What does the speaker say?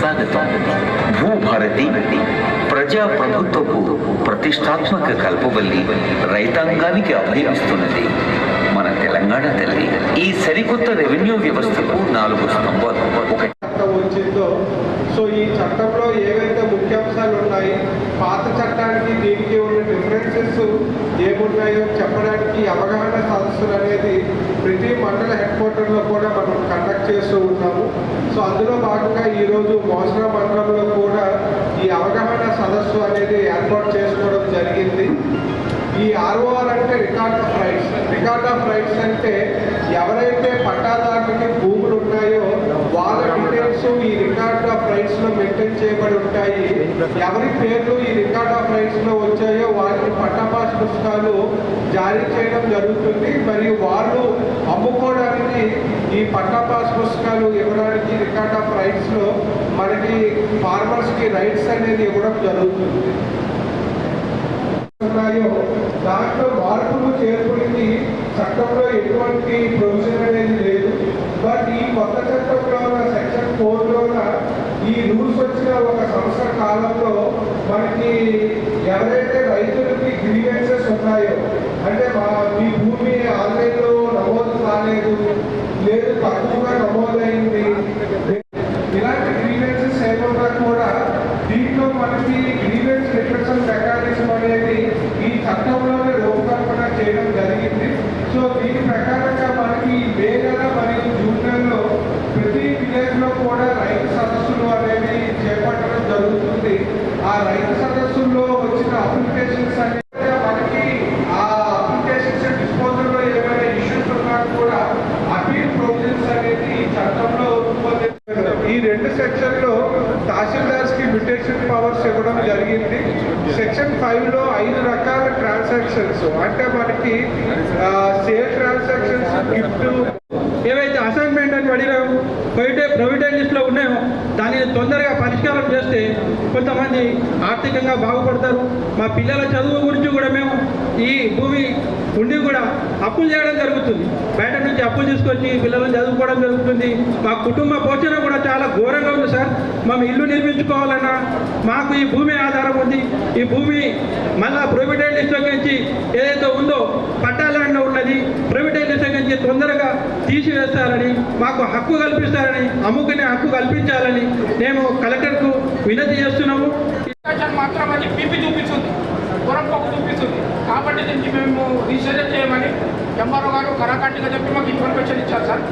స్వాగతం. భూభారతి ప్రజాప్రభుత్వపు ప్రతిష్టాత్మక కల్పవల్లి రైతాంగానికి అభయమిస్తున్నది మన తెలంగాణ తల్లి. ఈ సరికొత్త రెవెన్యూ వ్యవస్థకు 4 స్తంభాలు. వచ్చిందో సో ఈ చట్టంలో ఏవైతే ముఖ్యాంశాలు ఉన్నాయి, పాత చట్టానికి దీనికి ఉన్న డిఫరెన్సెస్ ఏమున్నాయో చెప్పడానికి అవగాహన సదస్సులు అనేది ప్రతి మండల హెడ్ క్వార్టర్లో కూడా మనం కండక్ట్ చేస్తూ ఉన్నాము. సో అందులో భాగంగా ఈరోజు మోసరా మండలంలో కూడా ఈ అవగాహన సదస్సు అనేది ఏర్పాటు చేసుకోవడం జరిగింది. ఈ ఆర్ఓఆర్ అంటే record of rights. Record of rights అంటే ఎవరైతే పట్టాదారులకి భూములు ఉన్నాయో వాళ్ళ డీటెయిల్స్ ఈ రికార్డ్ ఆఫ్ రైట్స్ లో మెయింటైన్ చేయబడి ఉంటాయి. ఎవరి పేర్లు ఈ రికార్డ్ ఆఫ్ రైట్స్ లో వచ్చాయో వారికి పట్టా పాస్ పుస్తకాలు జారీ చేయడం జరుగుతుంది. మరియు వాళ్ళు అమ్ముకోవడానికి ఈ పట్టా పాస్ పుస్తకాలు ఇవ్వడానికి రికార్డ్ ఆఫ్ రైట్స్ లో మనకి ఫార్మర్స్ కి రైట్స్ అనేది ఇవ్వడం జరుగుతుంది. దాంట్లో మార్పులు చేర్పులకి చట్టంలో ఎటువంటి ప్రొవిజన్ అనేది లేదు. బట్ ఈ కొత్త చట్టంలో సెక్షన్ 4లోన ఈ రూల్స్ వచ్చిన 1 సంవత్సర కాలంలో మనకి ఎవరైతే రైతులకి గ్రీవెన్సెస్ ఉన్నాయో, అంటే మీ భూమి ఆన్లైన్లో నమోదు కాలేదు, లేదు తక్కువగా నమోదైంది, ఇలాంటి గ్రీవెన్సెస్ ఏమన్నా కూడా దీంట్లో మనకి గ్రీవెన్స్ రిప్రెషన్ మెకానిజం అనేది ఈ చట్టంలోనే రూపకల్పన చేయడం జరిగింది. సో దీని ప్రకారంగా మనకి మే నెల మరియు జూన్ నెలలో ప్రతి విలేజ్లో కూడా రైతు సదస్సులు అనేవి చేపట్టడం జరుగుతుంది. ఆ రైతు సదస్సుల్లో వచ్చిన అప్లికేషన్స్ అనేది మనకి ఆ అప్లికేషన్స్ డిస్పోజల్లో ఏమైనా ఇష్యూస్ ఉన్నా కూడా అపీల్ ప్రొవిజన్స్ అనేది ఈ చట్టంలో ఈ 2 సెక్షన్లో తహసీల్దార్స్ కి మ్యూటేషన్ పవర్స్ ఇవ్వడం జరిగింది. సెక్షన్ 5లో 5 రకాల ట్రాన్సాక్షన్స్, అంటే మనకి సేల్ ట్రాన్సాక్షన్స్, గిఫ్ట్, ఏవైతే అసైన్మెంట్ అని అడిగాము ప్రైవేట్ లిస్ట్లో ఉన్నాయో దానిని తొందరగా పరిష్కారం చేస్తే కొంతమంది ఆర్థికంగా బాగుపడతారు. మా పిల్లల చదువు గురించి కూడా మేము ఈ భూమి ఉండి కూడా అప్పులు చేయడం జరుగుతుంది. బయట నుంచి అప్పులు తీసుకొచ్చి పిల్లలను చదువుకోవడం జరుగుతుంది. మా కుటుంబ పోషణ కూడా చాలా ఘోరంగా ఉంది సార్. మేము ఇల్లు నిర్మించుకోవాలన్నా మాకు ఈ భూమి ఆధారం ఉంది. ఈ భూమి మళ్ళా ప్రైవేట్ లిస్ట్లోకి నుంచి ఏదైతే ఉందో పట్టా ల్యాండ్లో ఉన్నది ప్రైవేట్ లిస్ట్లోకి నుంచి తొందరగా తీసివేస్తారని, మాకు హక్కు కల్పిస్తారని, అమ్ముకునే హక్కు కల్పించాలని మేము కలెక్టర్కు వినతి చేస్తున్నాము. మాత్రం అది పీపీ చూపిస్తుంది, పొరపాటు చూపిస్తుంది. కాబట్టి దీనికి మేము రీసెర్చ్ చేయమని ఎంఆర్ఓ గారు కరాఖండిగా చెప్పి మాకు ఇన్ఫర్మేషన్ ఇచ్చారు సార్.